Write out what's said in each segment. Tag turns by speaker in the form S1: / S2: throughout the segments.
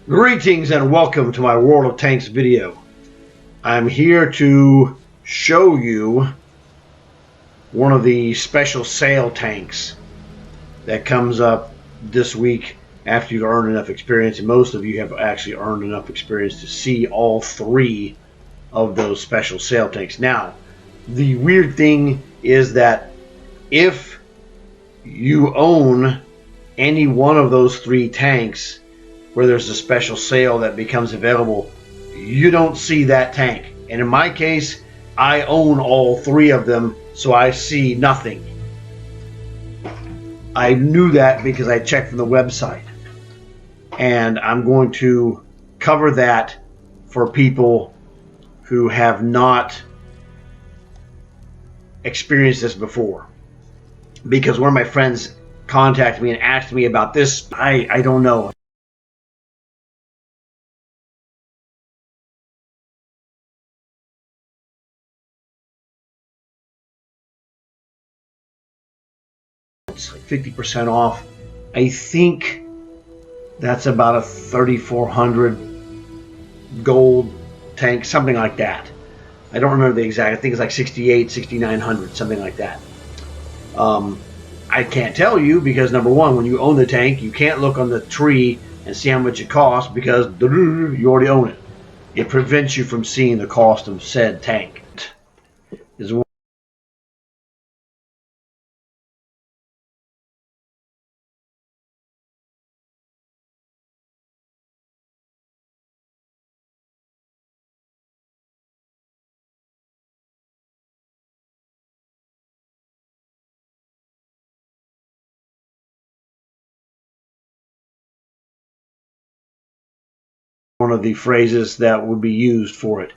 S1: Greetings and welcome to my World of Tanks video. I'm here to show you one of the special sale tanks that comes up this week after you've earned enough experience, and most of you have actually earned enough experience to see all three of those special sale tanks. Now, the weird thing is that if you own any one of those three tanks where there's a special sale that becomes available, you don't see that tank. And in my case, I own all three of them, so I see nothing. I knew that because I checked from the website. And I'm going to cover that for people who have not experienced this before. Because one of my friends contacted me and asked me about this. I don't know. It's like 50% off. I think that's about a 3,400 gold tank, something like that. I don't remember the exact. I think it's like 68, 6,900, something like that. I can't tell you because, number one, when you own the tank, you can't look on the tree and see how much it costs because you already own it. It prevents you from seeing the cost of said tank. Is one of the phrases that would be used for it.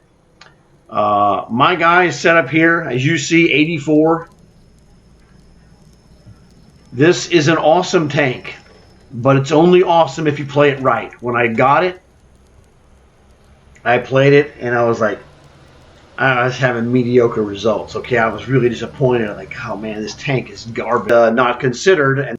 S1: My guy is set up here, as you see, 84. This is an awesome tank, but it's only awesome if you play it right. When I got it, I played it, and I was like, I was having mediocre results. Okay, I was really disappointed. I'm like, oh man, this tank is garbage. Not considered.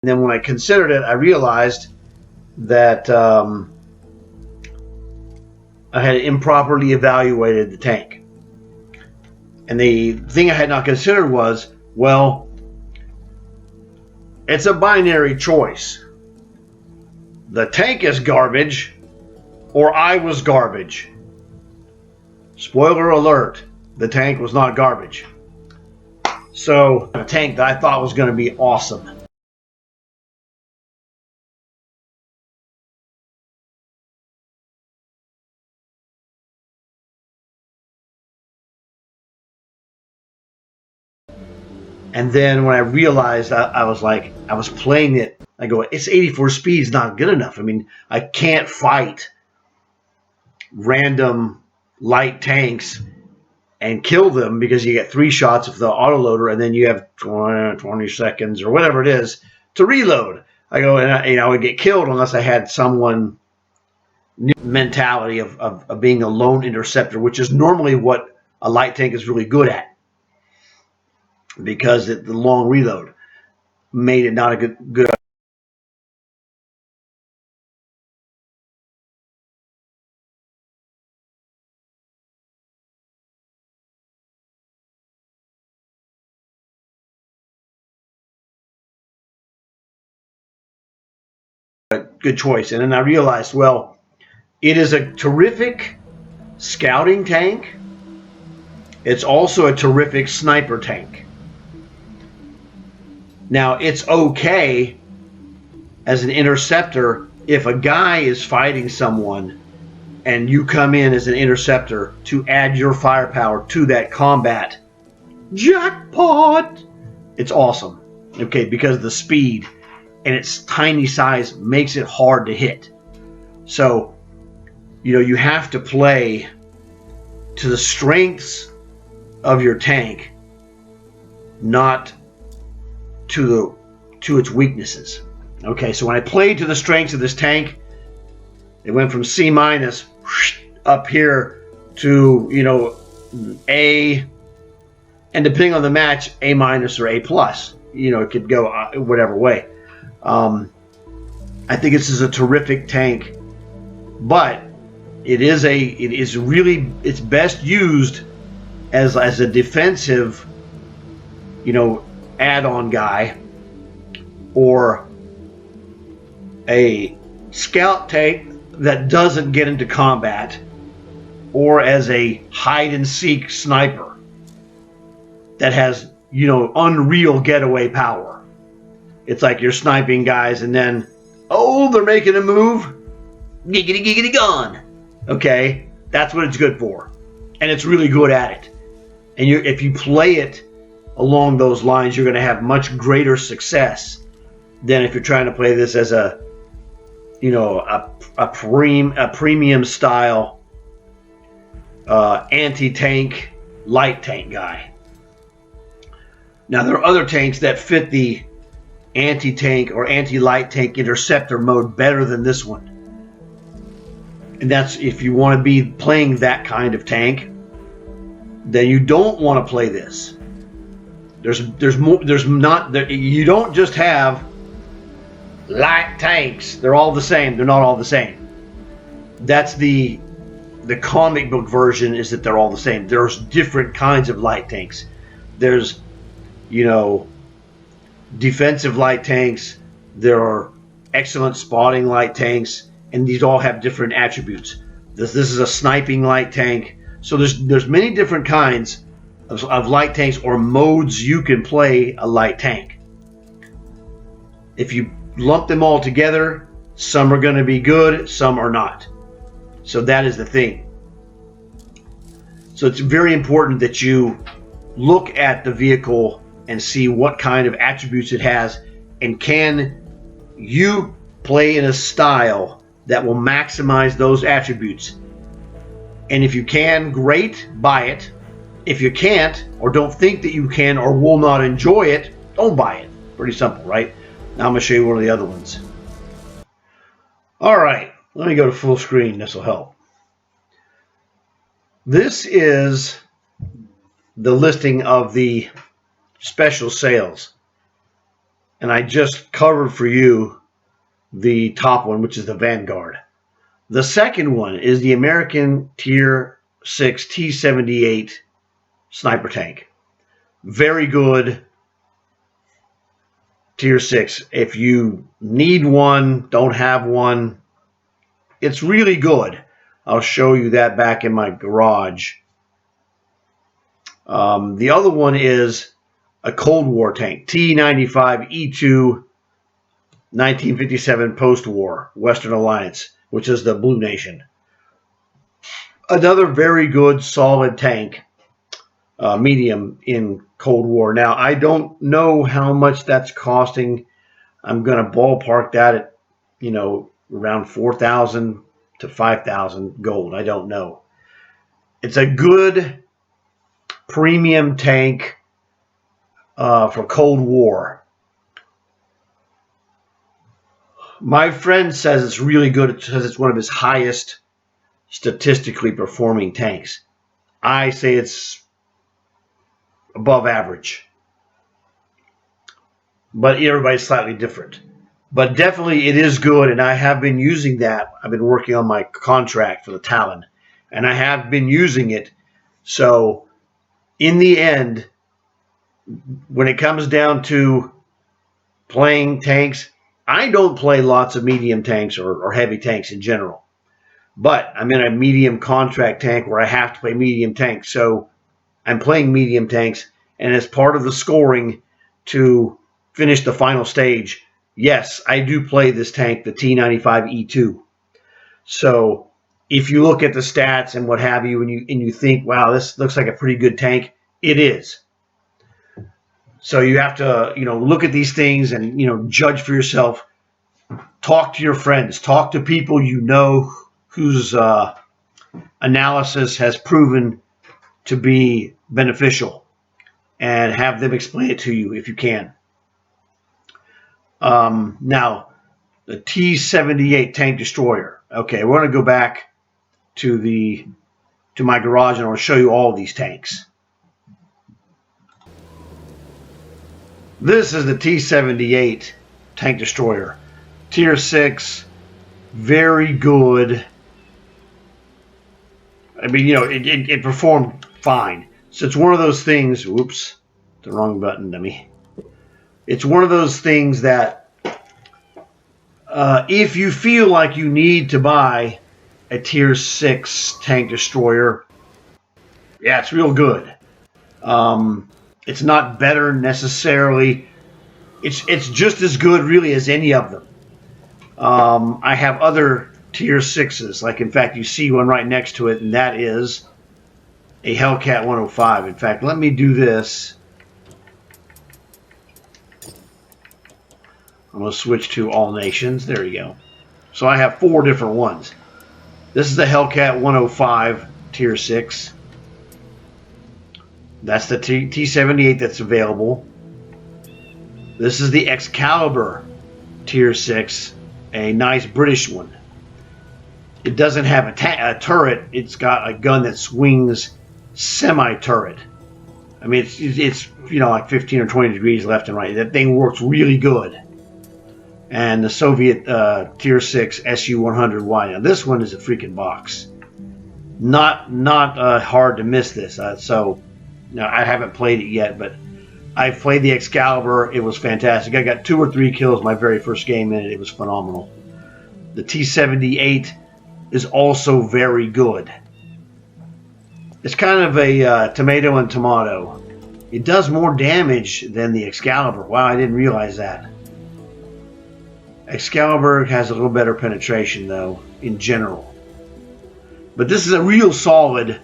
S1: And then when I considered it, I realized that I had improperly evaluated the tank. And the thing I had not considered was, well, it's a binary choice. The tank is garbage, or I was garbage. Spoiler alert, the tank was not garbage. So, a tank that I thought was going to be awesome. And then when I realized, I was like, I was playing it, I go, it's 84 speed is not good enough. I mean, I can't fight random light tanks and kill them because you get 3 shots of the autoloader and then you have 20 seconds or whatever it is to reload. I go, and I would get killed unless I had someone mentality of being a lone interceptor, which is normally what a light tank is really good at, because the long reload made it not a good good choice. And then I realized, well, it is a terrific scouting tank. It's also a terrific sniper tank. Now, it's okay as an interceptor if a guy is fighting someone and you come in as an interceptor to add your firepower to that combat. Jackpot! It's awesome, okay, because the speed and its tiny size makes it hard to hit. So, you have to play to the strengths of your tank, not to its weaknesses. Okay, so when I played to the strengths of this tank, it went from C- up here to, you know, A, and depending on the match, A- or A+. You know, it could go whatever way. I think this is a terrific tank, but it's best used as a defensive, you know, add-on guy, or a scout tank that doesn't get into combat, or as a hide-and-seek sniper that has, you know, unreal getaway power. It's like you're sniping guys and then, oh, they're making a move, giggity giggity gone. Okay, that's what it's good for, and it's really good at it. And if you play it along those lines, you're going to have much greater success than if you're trying to play this as a, you know, a premium style anti-tank light tank guy. Now there are other tanks that fit the anti-tank or anti-light tank interceptor mode better than this one, and that's if you want to be playing that kind of tank, then you don't want to play this. You don't just have light tanks. They're all the same. They're not all the same. That's the comic book version, is that they're all the same. There's different kinds of light tanks. There's, you know, defensive light tanks. There are excellent spotting light tanks, and these all have different attributes. This is a sniping light tank. So there's many different kinds of light tanks or modes you can play a light tank. If you lump them all together, some are going to be good, some are not. So that is the thing. So it's very important that you look at the vehicle and see what kind of attributes it has, and can you play in a style that will maximize those attributes. And if you can, great, buy it. If you can't, or don't think that you can, or will not enjoy it, don't buy it. Pretty simple, right? Now I'm going to show you one of the other ones. All right, let me go to full screen. This will help. This is the listing of the special sales. And I just covered for you the top one, which is the Vanguard. The second one is the American Tier 6 T-78 sniper tank. Very good Tier 6. If you need one, don't have one, it's really good. I'll show you that back in my garage. The other one is a Cold War tank, T-95E2, 1957 post-war, Western Alliance, which is the Blue Nation. Another very good, solid tank, medium in Cold War. Now, I don't know how much that's costing. I'm going to ballpark that at, you know, around 4,000 to 5,000 gold. I don't know. It's a good premium tank for Cold War. My friend says it's really good because it's one of his highest statistically performing tanks. I say it's above average, but everybody's slightly different. But definitely it is good, and I have been using that. I've been working on my contract for the TALON, and I have been using it. So in the end, when it comes down to playing tanks, I don't play lots of medium tanks or heavy tanks in general. But I'm in a medium contract tank where I have to play medium tanks. So I'm playing medium tanks, and as part of the scoring to finish the final stage, yes, I do play this tank, the T-95E2. So if you look at the stats and what have you, and you think, wow, this looks like a pretty good tank, it is. So you have to, you know, look at these things and, you know, judge for yourself. Talk to your friends. Talk to people you know whose analysis has proven to be beneficial, and have them explain it to you if you can. Now, the T-78 tank destroyer. Okay, we're going to go back to my garage, and I'll show you all these tanks. This is the T-78 tank destroyer. Tier 6, very good. I mean, you know, it performed fine. So it's one of those things, whoops, the wrong button, dummy. It's one of those things that if you feel like you need to buy a Tier 6 tank destroyer, yeah, it's real good. It's not better necessarily. It's just as good, really, as any of them. I have other Tier 6s. Like, in fact, you see one right next to it, and that is a Hellcat 105. In fact, let me do this. I'm going to switch to All Nations. There you go. So I have 4 different ones. This is the Hellcat 105 Tier 6. That's the T-78 that's available. This is the Excalibur Tier 6, a nice British one. It doesn't have a turret. It's got a gun that swings semi-turret. I mean, it's you know, like 15 or 20 degrees left and right. That thing works really good. And the Soviet Tier 6 Su-100Y. Now, this one is a freaking box. Not hard to miss this. So, now I haven't played it yet, but I played the Excalibur. It was fantastic. I got 2 or 3 kills my very first game in it. It was phenomenal. The T-78 is also very good. It's kind of a tomato and tomato. It does more damage than the Excalibur. Wow, I didn't realize that. Excalibur has a little better penetration, though, in general. But this is a real solid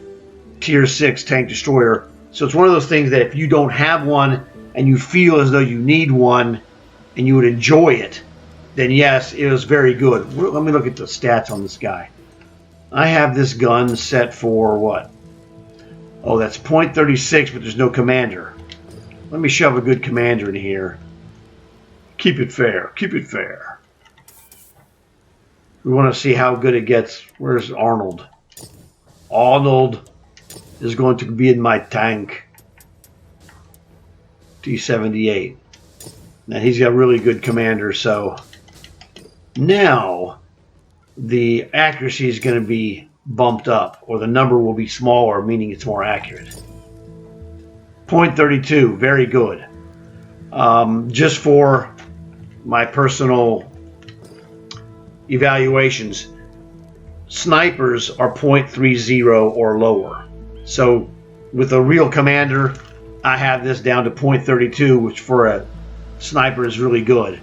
S1: Tier 6 tank destroyer. So it's one of those things that if you don't have one and you feel as though you need one and you would enjoy it, then yes, it was very good. Let me look at the stats on this guy. I have this gun set for what? Oh, that's .36, but there's no commander. Let me shove a good commander in here. Keep it fair. Keep it fair. We want to see how good it gets. Where's Arnold? Arnold is going to be in my tank. T-78. Now he's got really good commander, so now the accuracy is going to be bumped up, or the number will be smaller, meaning it's more accurate. .32, very good. Just for my personal evaluations, snipers are .30 or lower. So with a real commander, I have this down to .32, which for a sniper is really good.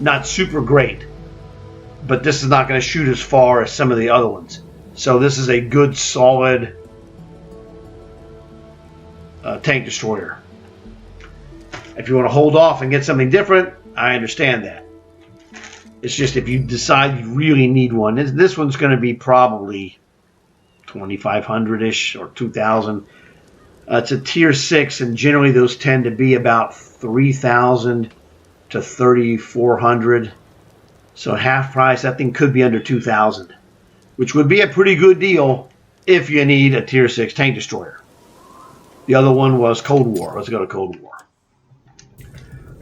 S1: Not super great, but this is not going to shoot as far as some of the other ones. So this is a good, solid tank destroyer. If you want to hold off and get something different, I understand that. It's just if you decide you really need one, this one's going to be probably 2,500-ish or 2,000. It's a Tier 6, and generally those tend to be about 3,000 to 3,400. So half price, that thing could be under 2,000, which would be a pretty good deal if you need a Tier 6 tank destroyer. The other one was Cold War. Let's go to Cold War.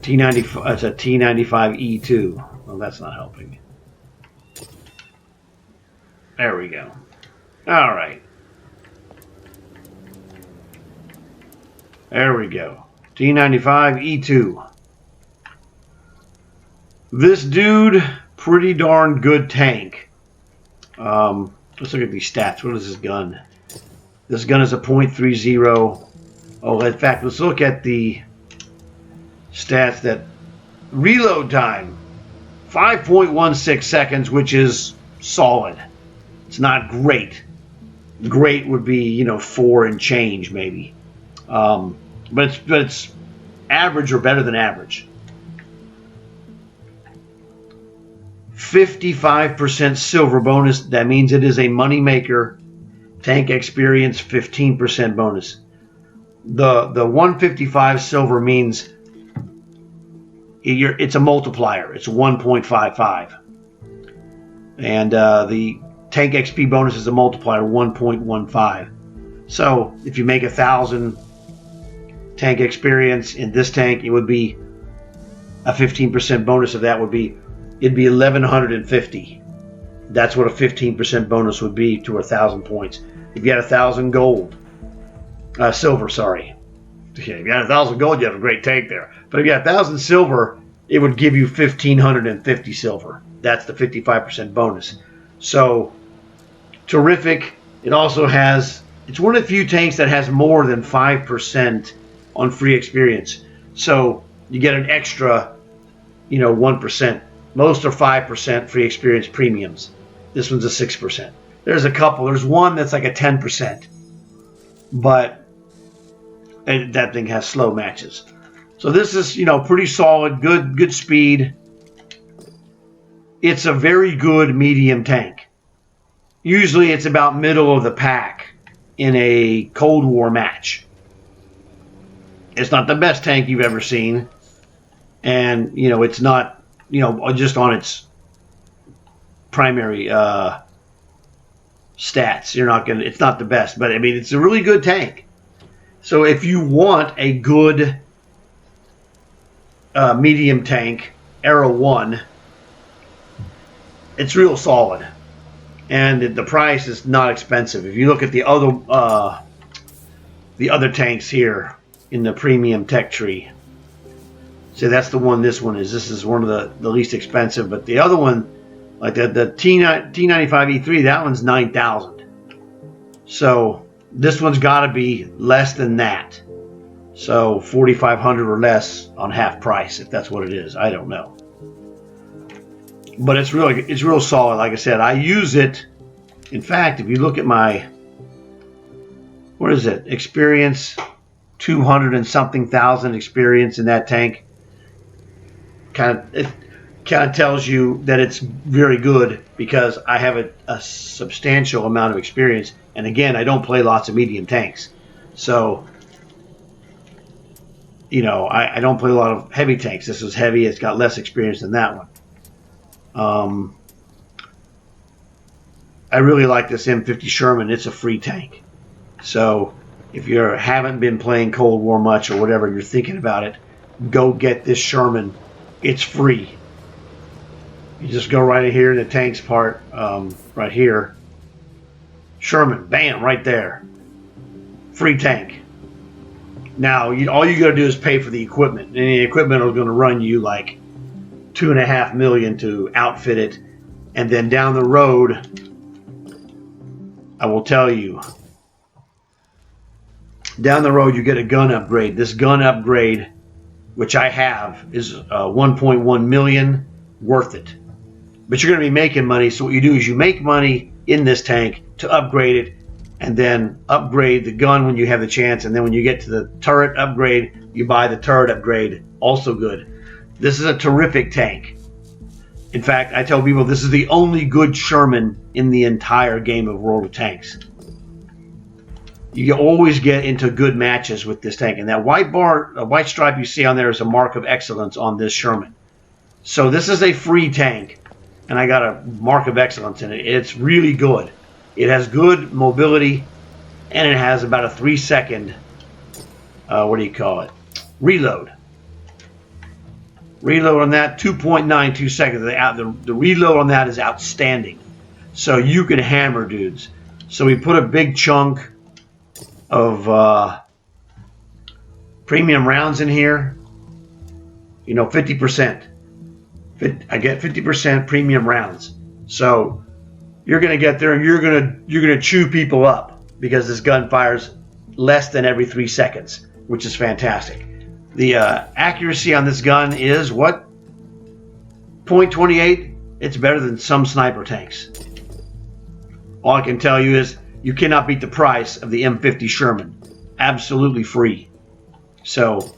S1: T-95, it's a T-95E2. Well, that's not helping. There we go. All right. There we go. T-95E2. This dude, pretty darn good tank. Let's look at these stats. What is this gun? This gun is a .30. Oh, in fact, let's look at the stats. That reload time, 5.16 seconds, which is solid. It's not great. Great would be, you know, 4 and change maybe. But it's average or better than average. 55% silver bonus. That means it is a money maker. Tank experience 15% bonus. The 155 silver means it's a multiplier. It's 1.55. And the tank XP bonus is a multiplier, 1.15. So if you make 1,000 tank experience in this tank, it would be a 15% bonus of that would be, it'd be 1,150. That's what a 15% bonus would be to 1,000 points. If you had 1,000 gold, silver, sorry. If you had 1,000 gold, you have a great tank there. But if you had 1,000 silver, it would give you 1,550 silver. That's the 55% bonus. So, terrific. It also has, it's one of the few tanks that has more than 5% on free experience. So, you get an extra, 1%. Most are 5% free experience premiums. This one's a 6%. There's a couple. There's one that's like a 10%. But that thing has slow matches. So this is, pretty solid, good speed. It's a very good medium tank. Usually it's about middle of the pack in a Cold War match. It's not the best tank you've ever seen. And, it's not, just on its primary stats. It's not the best. But, I mean, it's a really good tank. So if you want a good medium tank, Era 1, it's real solid. And the price is not expensive. If you look at the other tanks here in the premium tech tree, so that's the one this one is. This is one of the least expensive. But the other one, like the T-95E2, that one's 9,000. So this one's got to be less than that. So 4,500 or less on half price, if that's what it is. I don't know. But it's real solid. Like I said, I use it. In fact, if you look at my, what is it? Experience, 200 and something thousand experience in that tank. It kind of tells you that it's very good because I have a substantial amount of experience. And again, I don't play lots of medium tanks. So, I don't play a lot of heavy tanks. This is heavy. It's got less experience than that one. I really like this M50 Sherman. It's a free tank. So if you haven't been playing Cold War much or whatever, you're thinking about it, go get this Sherman. It's free. You just go right in here in the tanks part, right here. Sherman, bam, right there. Free tank. Now, all you got to do is pay for the equipment. And the equipment is going to run you like $2.5 million to outfit it. And then down the road, I will tell you, down the road you get a gun upgrade. This gun upgrade, which I have, is 1.1 million, worth it. But you're going to be making money, so what you do is you make money in this tank to upgrade it, and then upgrade the gun when you have the chance, and then when you get to the turret upgrade, you buy the turret upgrade, also good. This is a terrific tank. In fact, I tell people this is the only good Sherman in the entire game of World of Tanks. You always get into good matches with this tank. And that white stripe you see on there is a mark of excellence on this Sherman. So this is a free tank, and I got a mark of excellence in it. It's really good. It has good mobility, and it has about a 3-second, reload. Reload on that, 2.92 seconds. The reload on that is outstanding. So you can hammer dudes. So we put a big chunk of premium rounds in here. 50%. I get 50% premium rounds. So you're going to get there and you're going to chew people up because this gun fires less than every 3 seconds, which is fantastic. The accuracy on this gun is what? 0.28. It's better than some sniper tanks. All I can tell you is you cannot beat the price of the M50 Sherman. Absolutely free. So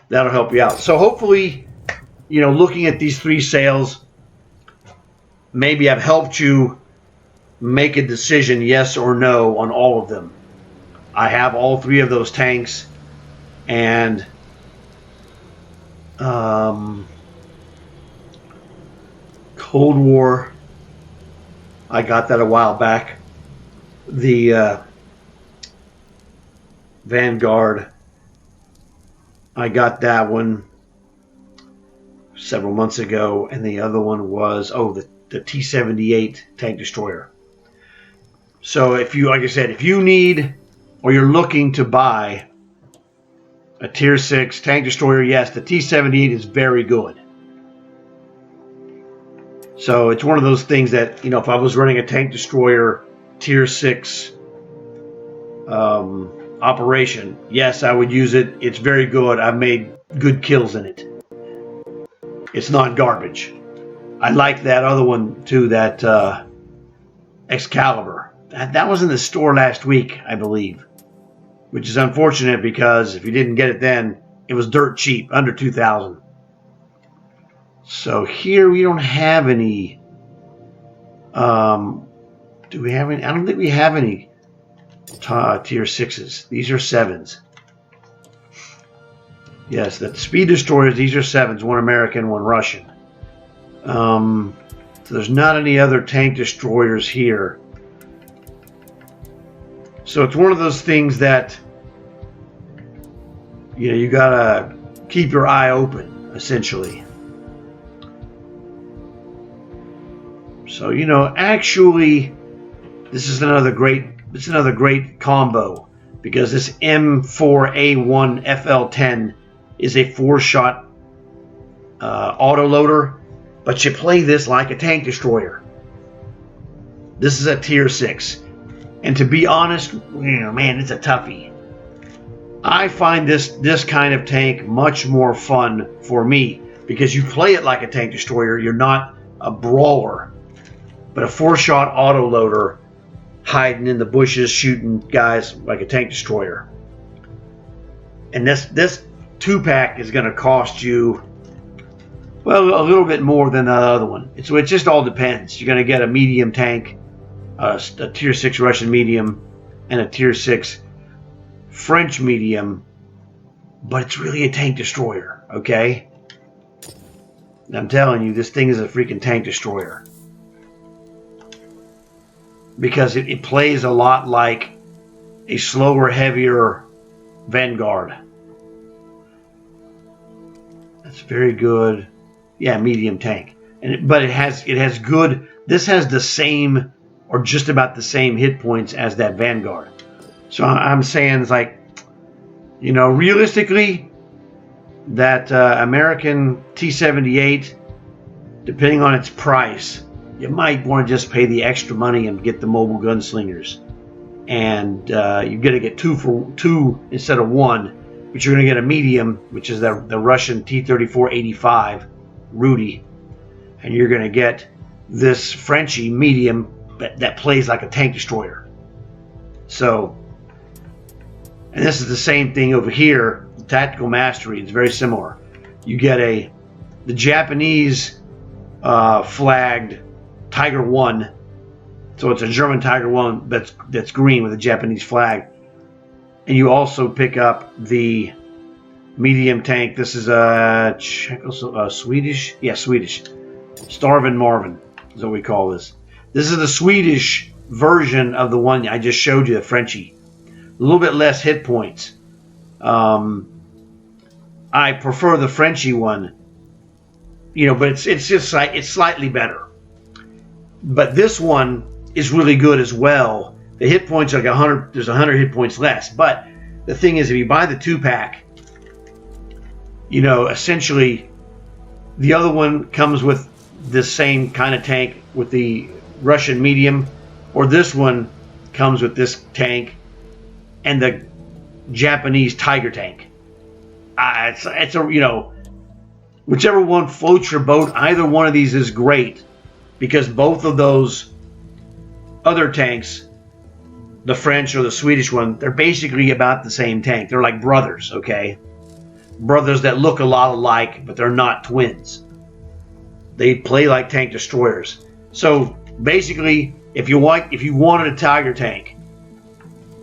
S1: that'll help you out. So hopefully, looking at these 3 sales, maybe I've helped you make a decision, yes or no, on all of them. I have all 3 of those tanks. And Cold War, I got that a while back. The Vanguard, I got that one several months ago, and the other one was the T-78 tank destroyer. So if you, like I said, if you need or you're looking to buy a Tier 6 tank destroyer, yes, the T-78 is very good. So it's one of those things that, you know, if I was running a tank destroyer Tier 6 operation, yes, I would use it. It's very good. I've made good kills in it. It's not garbage. I like that other one too, that Excalibur. That was in the store last week, I believe, which is unfortunate because if you didn't get it then, it was dirt cheap, under $2,000. So here we don't have any. Do we have any? I don't think we have any Tier 6s. These are 7s. Yes, the speed destroyers, these are 7s, one American, one Russian. So there's not any other tank destroyers here. So it's one of those things that, you know, you gotta keep your eye open, essentially. So, you know, actually, this is another great combo, because this M4A1 FL10 is a 4-shot autoloader, but you play this like a tank destroyer. This is a Tier 6. And to be honest, you know, man, it's a toughie. I find this kind of tank much more fun for me, because you play it like a tank destroyer. You're not a brawler, but a 4-shot autoloader hiding in the bushes, shooting guys like a tank destroyer. And this 2-pack is going to cost you, well, a little bit more than the other one. So it just all depends. You're going to get a medium tank, a Tier 6 Russian medium, and a Tier 6 French medium, but it's really a tank destroyer, okay? And I'm telling you, this thing is a freaking tank destroyer, because it plays a lot like a slower, heavier Vanguard. That's very good. Yeah, medium tank. But it has good. This has the same, or just about the same, hit points as that Vanguard. So I'm saying, it's like, you know, realistically, that American T-78, depending on its price, you might want to just pay the extra money and get the mobile gunslingers. And you're going to get two instead of one, but you're going to get a medium, which is the Russian T-34-85 Rudy, and you're going to get this Frenchy medium that plays like a tank destroyer. So, and this is the same thing over here. The Tactical Mastery is very similar. You get the Japanese flagged Tiger 1. So it's a German Tiger 1 that's green with a Japanese flag. And you also pick up the medium tank. This is a Swedish? Yeah, Swedish. Starvin Marvin is what we call this. This is the Swedish version of the one I just showed you, the Frenchie. A little bit less hit points. I prefer the Frenchie one, you know, but it's just like, it's slightly better. But this one is really good as well. The hit points are like 100. There's 100 hit points less. But the thing is, if you buy the 2-pack, you know, essentially, the other one comes with the same kind of tank with the Russian medium, or this one comes with this tank and the Japanese Tiger tank. It's a, you know, whichever one floats your boat, either one of these is great, because both of those other tanks, the French or the Swedish one, they're basically about the same tank. They're like brothers, okay? Brothers that look a lot alike, but they're not twins. They play like tank destroyers. So basically, if you wanted a Tiger tank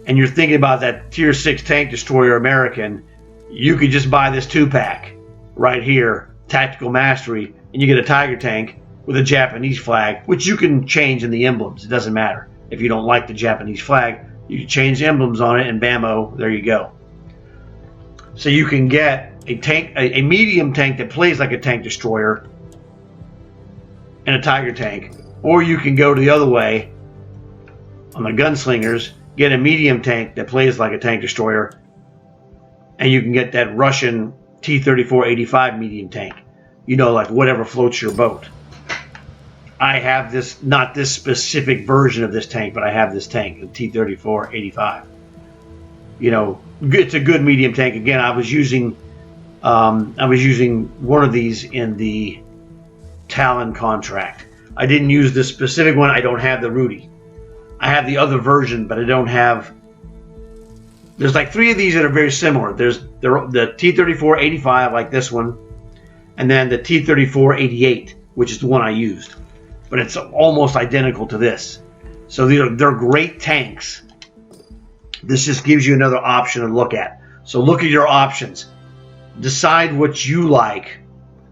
S1: and you're thinking about that Tier 6 tank destroyer American, you could just buy this 2-pack. right here, Tactical Mastery, and you get a Tiger tank with a Japanese flag, which you can change in the emblems. It doesn't matter. If you don't like the Japanese flag, you can change the emblems on it, and bammo, there you go. So you can get a tank, a medium tank that plays like a tank destroyer, and a Tiger tank, or you can go the other way on the Gunslingers, get a medium tank that plays like a tank destroyer, and you can get that Russian T-34-85 medium tank. You know, like whatever floats your boat. I have this, not this specific version of this tank, but I have this tank, the T-34-85. You know, it's a good medium tank. Again, I was using one of these in the TALON contract. I didn't use this specific one. I don't have the Rudy. I have the other version, but I don't have. There's like 3 of these that are very similar. There's the T-34-85, like this one, and then the T-34-88, which is the one I used. But it's almost identical to this. So they're great tanks. This just gives you another option to look at. So look at your options. Decide what you like.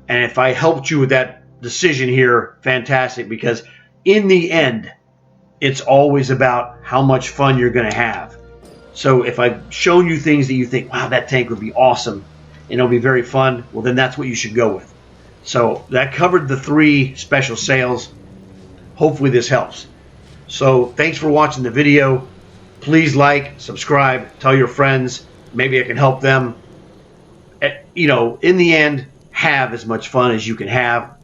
S1: And if I helped you with that decision here, fantastic, because in the end, it's always about how much fun you're going to have. So if I've shown you things that you think, wow, that tank would be awesome and it'll be very fun, well, then that's what you should go with. So that covered the 3 special sales. Hopefully this helps. So thanks for watching the video. Please like, subscribe, tell your friends. Maybe I can help them. You know, in the end, have as much fun as you can have.